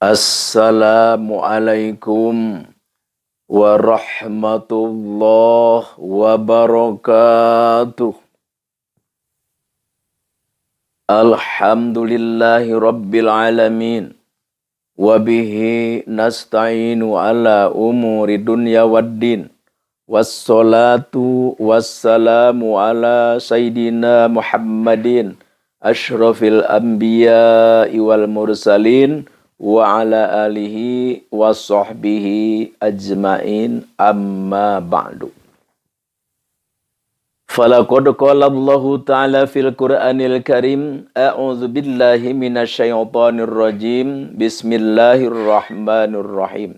Assalamualaikum warahmatullahi wabarakatuh. Alhamdulillahi rabbil alamin. Wabihi nasta'inu ala umuri dunya waddin. Wassalatu wassalamu ala sayyidina Muhammadin ashrafil anbiya'i wal mursalin wa ala alihi wa sahbihi ajmain amma ba'du. Falaqad qala Allahu ta'ala fil Qur'anil Karim a'udzu billahi minasyaitonir rajim bismillahirrahmanirrahim.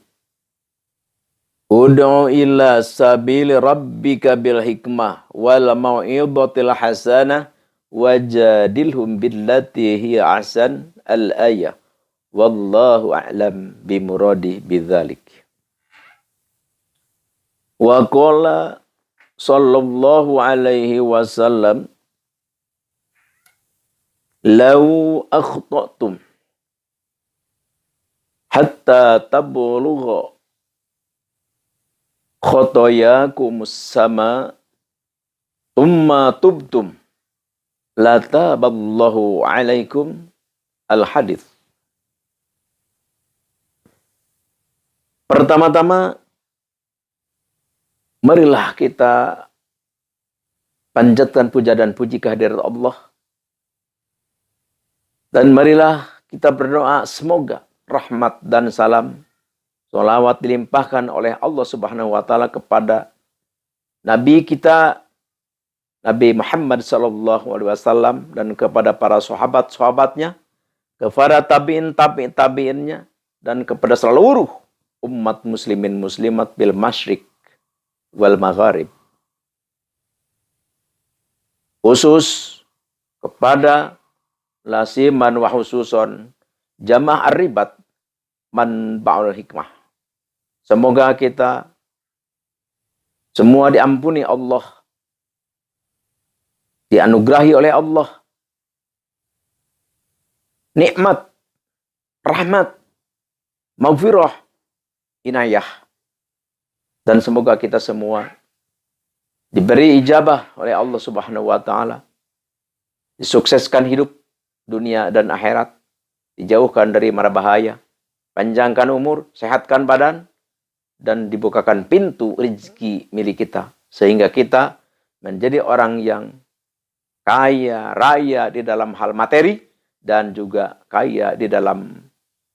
Ud'u ila sabili rabbika bil hikmah wal mau'izatil hasanah wajadilhum billati hiya ahsan al-ayah. Wallahu a'lam bimuradi bidzalik. Wa qala sallallahu alaihi wasallam law akhta'tum hatta tablugha khotoyakumus sama thumma tubtum lataballahu alaikum al-hadits. Pertama-tama, marilah kita panjatkan puja dan puji kehadirat Allah. Dan marilah kita berdoa semoga rahmat dan salam, sholawat dilimpahkan oleh Allah Subhanahu wa Ta'ala kepada Nabi kita, Nabi Muhammad sallallahu alaihi wasallam, dan kepada para sahabat-sahabatnya, kepada tabi'in-tabi'innya, dan kepada seluruh umat muslimin muslimat bil masyriq wal magharib. Khusus kepada lasiman wa khususon jamaah ar-ribat man ba'ul hikmah. Semoga kita semua diampuni Allah, dianugerahi oleh Allah nikmat, rahmat, maghfirah, inayah, dan semoga kita semua diberi ijabah oleh Allah Subhanahu wa Ta'ala, disukseskan hidup dunia dan akhirat, dijauhkan dari mara bahaya, panjangkan umur, sehatkan badan, dan dibukakan pintu rezeki milik kita, sehingga kita menjadi orang yang kaya raya di dalam hal materi, dan juga kaya di dalam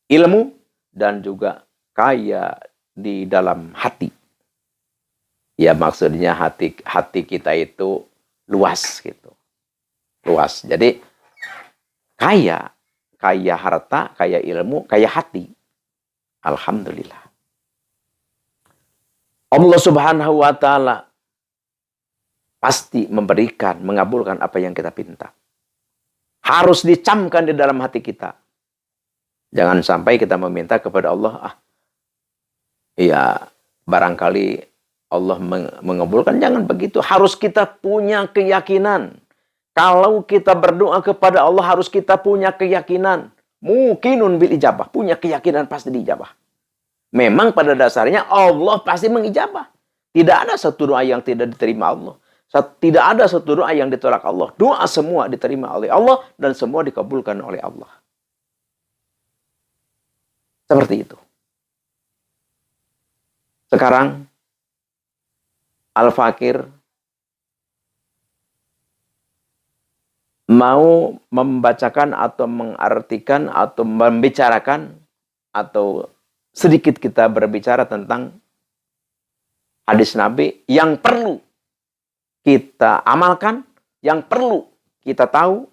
ilmu, dan juga kaya di dalam hati. Ya, maksudnya hati kita itu luas gitu. Luas. Jadi kaya harta, kaya ilmu, kaya hati. Alhamdulillah. Allah Subhanahu wa Ta'ala pasti memberikan, mengabulkan apa yang kita pinta. Harus dicamkan di dalam hati kita. Jangan sampai kita meminta kepada Allah, ya barangkali Allah mengabulkan. Jangan begitu. Harus kita punya keyakinan. Kalau kita berdoa kepada Allah, harus kita punya keyakinan. Muqinun bil ijabah. Punya keyakinan pasti diijabah. Memang pada dasarnya Allah pasti mengijabah. Tidak ada satu doa yang tidak diterima Allah. Tidak ada satu doa yang ditolak Allah. Doa semua diterima oleh Allah dan semua dikabulkan oleh Allah. Seperti itu. Sekarang Al-Fakir mau membacakan atau mengartikan atau membicarakan, atau sedikit kita berbicara tentang hadis Nabi yang perlu kita amalkan, yang perlu kita tahu,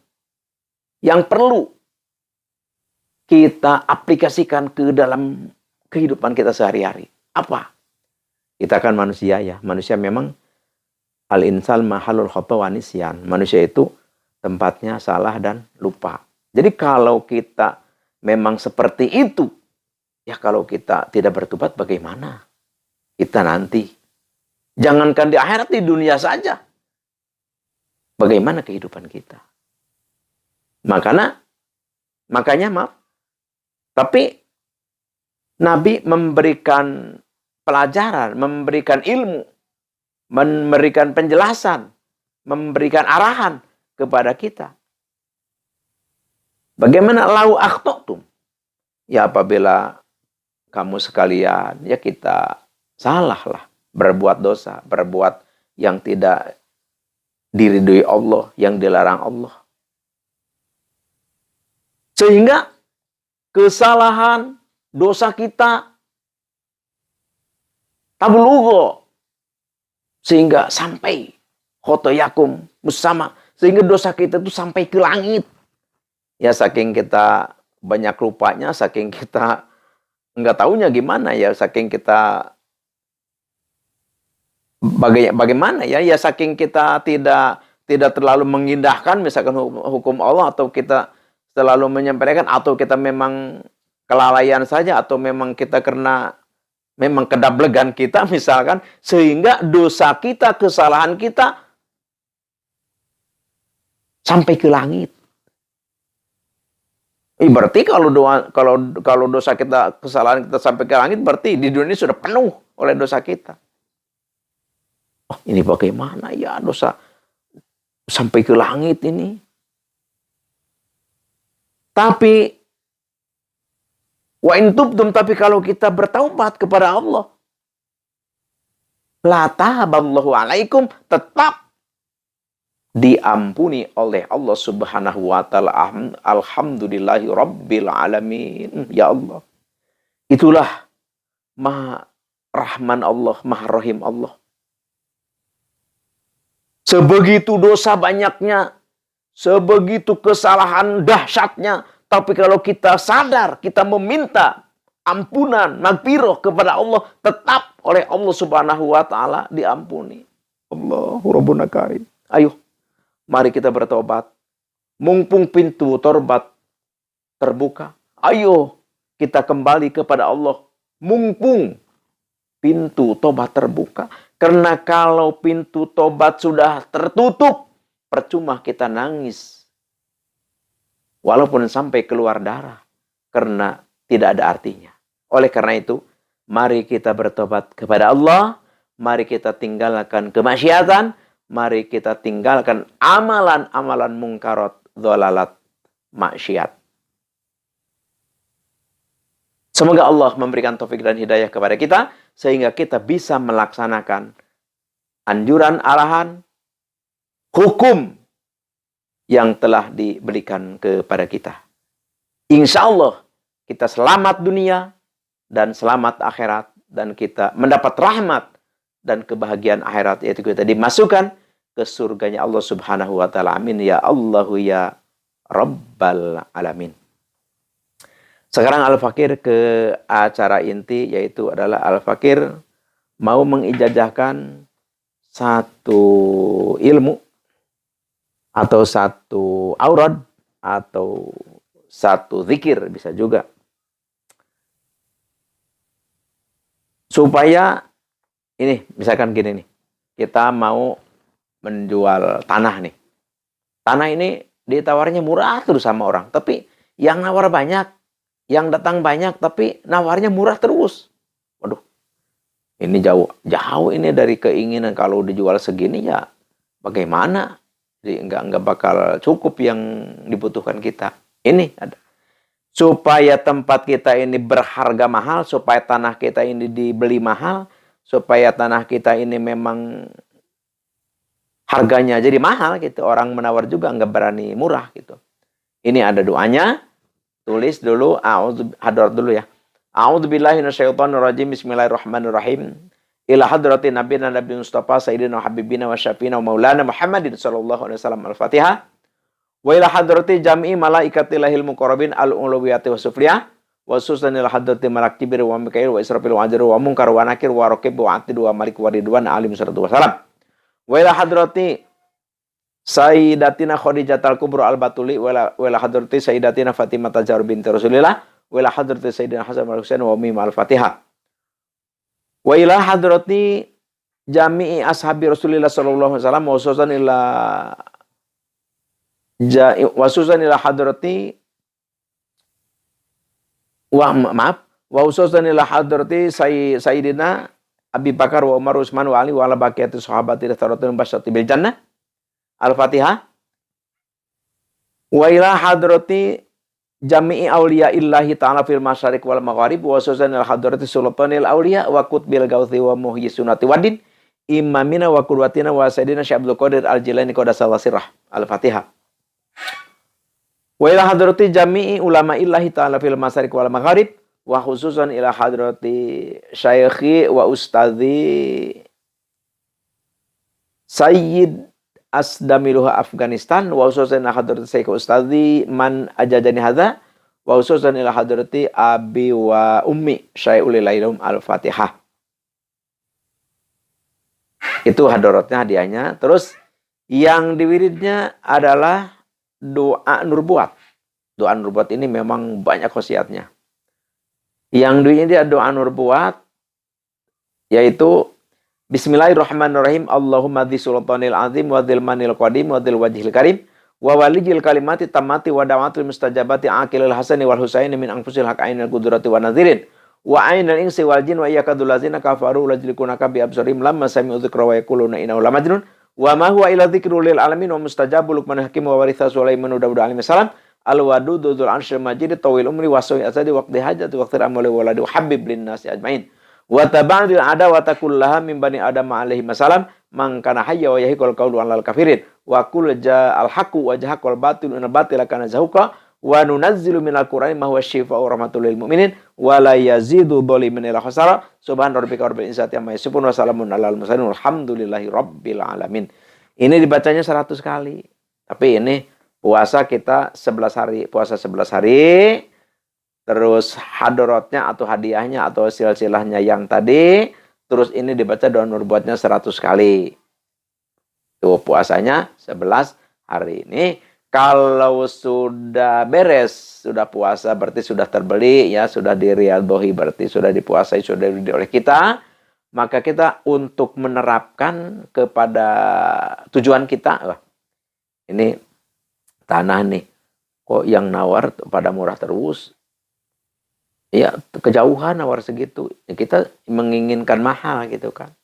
yang perlu kita aplikasikan ke dalam kehidupan kita sehari-hari. Apa? Kita kan manusia ya. Manusia memang al-insal mahalul khata wa nisyan. Manusia itu tempatnya salah dan lupa. Jadi kalau kita memang seperti itu, ya kalau kita tidak bertobat bagaimana? Kita nanti. Jangankan di akhirat, di dunia saja. Bagaimana kehidupan kita? Makanya maaf. Tapi Nabi memberikan pelajaran, memberikan ilmu, memberikan penjelasan, memberikan arahan kepada kita. Bagaimana lau akhtotum? Ya apabila kamu sekalian, ya kita salah lah. Berbuat dosa, berbuat yang tidak diridhoi Allah, yang dilarang Allah. Sehingga kesalahan, dosa kita tablugo. Sehingga sampai khotoyakum bersama. Sehingga dosa kita itu sampai ke langit. Ya saking kita banyak lupanya, saking kita nggak taunya gimana ya, saking kita bagaimana ya, ya saking kita tidak terlalu mengindahkan misalkan hukum Allah, atau kita selalu menyampaikan, atau kita memang kelalaian saja, atau memang kita karena memang kedablegan kita misalkan, sehingga dosa kita, kesalahan kita sampai ke langit. Berarti kalau dosa kita, kesalahan kita sampai ke langit, berarti di dunia ini sudah penuh oleh dosa kita. Oh, ini bagaimana ya dosa sampai ke langit ini? Tapi wa in tubtum, tapi kalau kita bertaubat kepada Allah, la tahaballahu alaikum, tetap diampuni oleh Allah Subhanahu wa taala. Alhamdulillahi rabbil alamin. Ya Allah, itulah Maha Rahman Allah, Maha Rahim Allah. Sebegitu dosa banyaknya, sebegitu kesalahan dahsyatnya, tapi kalau kita sadar, kita meminta ampunan, magfirah kepada Allah, tetap oleh Allah Subhanahu wa taala diampuni. Allahu Rabbuna Karim. Ayo, mari kita bertobat. Mumpung pintu taubat terbuka, ayo kita kembali kepada Allah. Mumpung pintu tobat terbuka. Karena kalau pintu tobat sudah tertutup, percuma kita nangis. Walaupun sampai keluar darah. Karena tidak ada artinya. Oleh karena itu, mari kita bertobat kepada Allah. Mari kita tinggalkan kemaksiatan. Mari kita tinggalkan amalan-amalan mungkarat, dhalalat, maksiat. Semoga Allah memberikan taufik dan hidayah kepada kita, sehingga kita bisa melaksanakan anjuran, arahan, hukum yang telah diberikan kepada kita. Insya Allah kita selamat dunia dan selamat akhirat, dan kita mendapat rahmat dan kebahagiaan akhirat, yaitu kita dimasukkan ke surganya Allah Subhanahu wa taala. Amin ya Allahu ya Rabbal alamin. Sekarang Al-Fakir ke acara inti, yaitu adalah Al-Fakir mau mengijazahkan satu ilmu atau satu aurad atau satu zikir, bisa juga, supaya ini misalkan gini nih, kita mau menjual tanah nih. Tanah ini ditawarnya murah terus sama orang, tapi yang nawar banyak, yang datang banyak, tapi nawarnya murah terus. Waduh, ini jauh ini dari keinginan. Kalau dijual segini ya bagaimana? Jadi enggak bakal cukup yang dibutuhkan kita. Ini ada. Supaya tempat kita ini berharga mahal, supaya tanah kita ini dibeli mahal, supaya tanah kita ini memang harganya jadi mahal gitu. Orang menawar juga enggak berani murah gitu. Ini ada doanya. Tulis dulu, hadrat dulu ya. A'udzubillahi minasyaitonirrajim. Bismillahirrahmanirrahim. Ila hadratin nabiyina Nabi Mustafa Sayyidina Habibina wa Syafiina wa Maulana Muhammadin sallallahu alaihi wasallam. Al-Fatihah. Wa ila hadrati jami'i malaikatilahil muqarrabin al-ulawiyati wa sufliyah. Wa susan ila hadrati malak kibir wa mikail wa israfil wa ajru wa munkar wa nakir wa raqib wa atid wa malik wa ridwan alim sallallahu wasallam. Wa ila hadrati Sayyidatina Khadijatul Kubra al-Batuli wala hadrati Sayyidatina Fatimah Zahra binti Rasulillah wala hadrati Sayyidina Hasan al-Husain wa Ummi al-Fatihah wa ila hadrati jami'i ashabi Rasulillah sallallahu alaihi wasallam wa susan ila hadrati Wa ususan ila hadrati Sayyidina Abi Bakar wa Umar Utsman wa Ali wa ala baqiyati sahabati radhiyallahu anhum bil jannah. Al-Fatihah. Wa ila hadrati jami'i awliya illahi ta'ala fil masyariq wal magharib wa ususan ila hadrati sultanil awliya wa qutbil gauthi wa muhyi sunnati wadin imamina wa qudwatina wa sayyidina Syekh Abdul Qadir Al-Jilani qaddasallahu sirrah. Al-Fatihah. Wa ila hadrati jami'i ulama illahi ta'ala fil masyariq wal magharib wa khususan ila hadrati syaikhi wa ustadzi Sayyid Asdamiluha Afghanistan wa khususan ila hadrati Syekh Ustadzi man ajadani hadza wa khususan ila hadrati abi wa ummi Syai'ul Ilailum. Al-Fatihah. Itu hadaratnya, hadiahnya. Terus yang diwiridnya adalah doa nurbuat. Doa nurbuat ini memang banyak khasiatnya. Yang dia doa nurbuat yaitu Bismillahirrahmanirrahim. Allahumma dzi sultanil azim wa dzil manil qadim wa dzil wajhil karim wa walijil kalimati tamati wa da'watil mustajabati aqilil hasani wal husaini min anfusil haq ainil qudrati wa nadzirin wa ainil insi wal jin wa yakadul ladzina kafaru lajlikunaka bi absarim lamma sami'u dzikra wa yaquluna innahu lamajnun wa ma huwa illa dzikrul lil alamin wa mustajabul luqman hakim wa waritha sulaiman wa daud alaihi salam. Al-wadudu dzul arsyil majid tawil umri wa sawi asadi waqti hajati waqti amali waladi wa habib lin nasi ajmain wa tabadil ada wa takullaha min bani adam alaihi wasallam man kana hayya wa yahiqul qawlu alal kafirin wa qul ja'al haqqu wa jahaqal batil inal batila kana zahuqa wa nunazzilu minal qur'ani ma huwa syifaa'u rahmatul lil mu'minin wa la yazidu dhalimin illa khasara. Subhana rabbika rabbil izzati amma yasifun wa salamun alal mursalin walhamdulillahi rabbil alamin. Ini dibacanya 100 kali. Tapi ini puasa kita 11 hari, puasa 11 hari, terus hadaratnya atau hadiahnya atau silsilahnya yang tadi, terus ini dibaca doa nurbuatnya 100 kali. Tuh puasanya 11 hari ini. Kalau sudah beres, sudah puasa berarti sudah terbeli, ya sudah diriadhohi berarti sudah dipuasai, sudah dibeli oleh kita. Maka kita untuk menerapkan kepada tujuan kita, ini tanah nih, kok yang nawar pada murah terus, ya kejauhan nawar segitu, ya, kita menginginkan mahal gitu kan.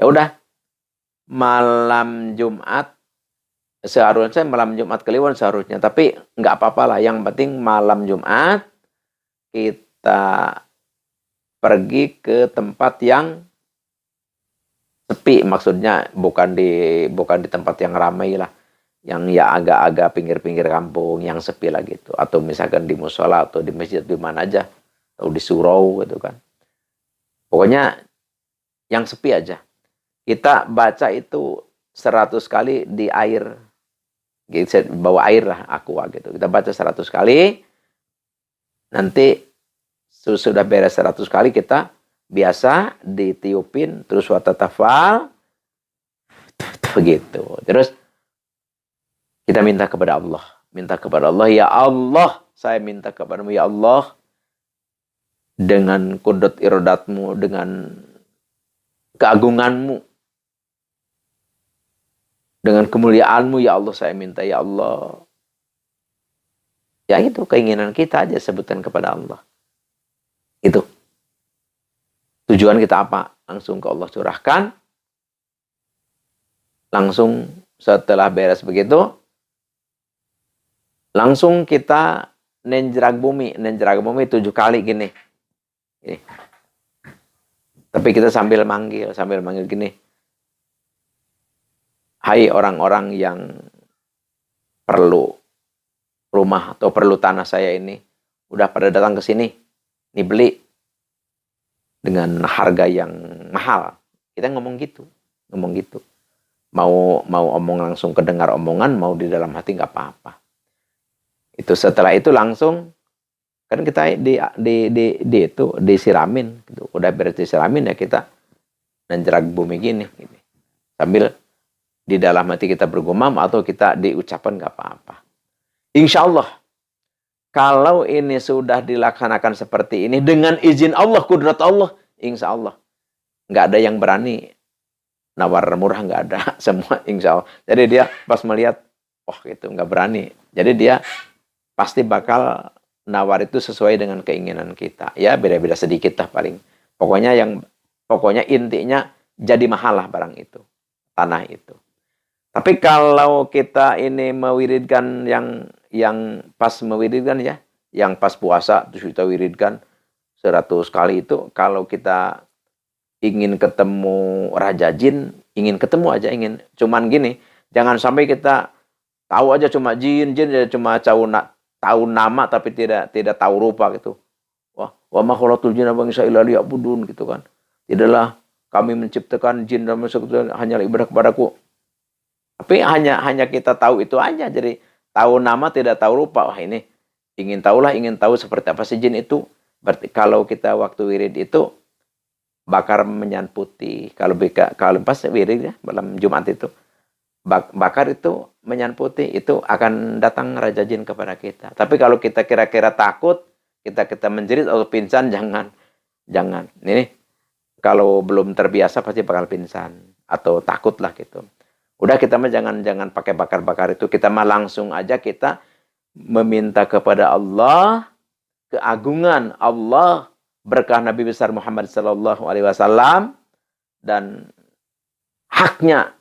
Ya udah, malam Jumat seharusnya malam Jumat Kliwon seharusnya, tapi nggak apa-apa lah. Yang penting malam Jumat kita pergi ke tempat yang sepi, maksudnya bukan di tempat yang ramai lah. Yang ya agak-agak pinggir-pinggir kampung yang sepi lah gitu, atau misalkan di musola atau di masjid di mana aja, atau di surau gitu kan, pokoknya yang sepi aja. Kita baca itu 100 kali di air gitu, bawa air lah, aqua gitu, kita baca 100 kali. Nanti sudah beres 100 kali kita biasa ditiupin terus watatafal begitu. Terus kita minta kepada Allah, ya Allah, saya minta kepadamu ya Allah, dengan kudrat iradatmu, dengan keagunganmu, dengan kemuliaanmu ya Allah, saya minta ya Allah. Ya itu keinginan kita aja, sebutkan kepada Allah. Itu tujuan kita apa? Langsung ke Allah curahkan. Langsung setelah beres begitu, langsung kita nenjerag bumi 7 kali gini. Tapi kita sambil manggil gini. Hai orang-orang yang perlu rumah atau perlu tanah saya ini, udah pada datang ke sini, nih beli dengan harga yang mahal. Kita ngomong gitu. Mau omong langsung kedengar omongan, mau di dalam hati nggak apa-apa. Itu setelah itu langsung kan kita itu disiramin gitu. Udah beres disiramin ya kita nenjerak bumi gini. Sambil di dalam hati kita bergumam atau kita diucapkan nggak apa-apa. Insya Allah kalau ini sudah dilaksanakan seperti ini dengan izin Allah, kudrat Allah, insya Allah nggak ada yang berani nawar murah, nggak ada, semua insya Allah. Jadi dia pas melihat, wah gitu nggak berani. Jadi dia pasti bakal nawar itu sesuai dengan keinginan kita. Ya, beda-beda sedikit lah paling. Pokoknya intinya jadi mahal lah barang itu, tanah itu. Tapi kalau kita ini mewiridkan yang pas mewiridkan ya, yang pas puasa terus kita wiridkan 100 kali itu, kalau kita ingin ketemu Raja Jin, ingin ketemu aja, cuman gini, jangan sampai kita tahu aja cuma jin ya, cuma tahu nama tapi tidak tahu rupa gitu. Wa ma khalaqtul jinna wal insa illa liya'budun gitu kan. Tidaklah kami menciptakan jin dan manusia hanya ibadah kepadaku. Tapi hanya kita tahu itu aja. Jadi tahu nama tidak tahu rupa. Wah, ini ingin tahu seperti apa sih jin itu. Berarti kalau kita waktu wirid itu bakar menyan putih. Kalau pas wirid ya malam Jumat itu bakar itu menyan putih, itu akan datang Raja Jin kepada kita. Tapi kalau kita kira-kira takut, kita menjerit atau pingsan, jangan. Ini kalau belum terbiasa pasti bakal pingsan atau takut lah gitu. Udah kita mah jangan pakai bakar-bakar itu. Kita mah langsung aja kita meminta kepada Allah, keagungan Allah, berkah Nabi besar Muhammad sallallahu alaihi wasallam, dan haknya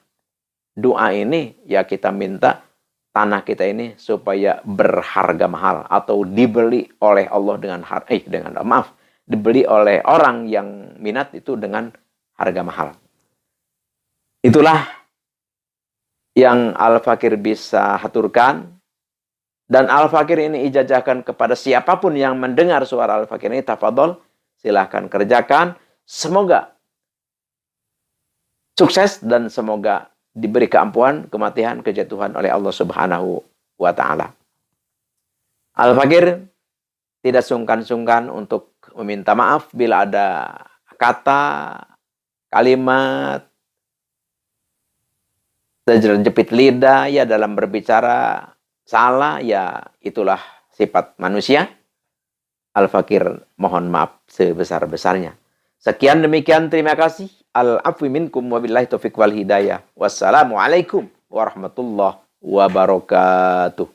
doa ini ya kita minta tanah kita ini supaya berharga mahal atau dibeli oleh Allah dibeli oleh orang yang minat itu dengan harga mahal. Itulah yang Al-Fakir bisa haturkan, dan Al-Fakir ini ijazahkan kepada siapapun yang mendengar suara Al-Fakir ini, tafadhol silahkan kerjakan, semoga sukses dan semoga diberi keampuhan, kematian, kejatuhan oleh Allah Subhanahu wa Ta'ala. Al-Fakir tidak sungkan-sungkan untuk meminta maaf bila ada kata, kalimat, terjepit lidah ya dalam berbicara salah, ya itulah sifat manusia. Al-Fakir mohon maaf sebesar-besarnya. Sekian demikian, terima kasih. Al-afwi minkum wabillahi taufiq wal hidayah. Wassalamualaikum warahmatullahi wabarakatuh.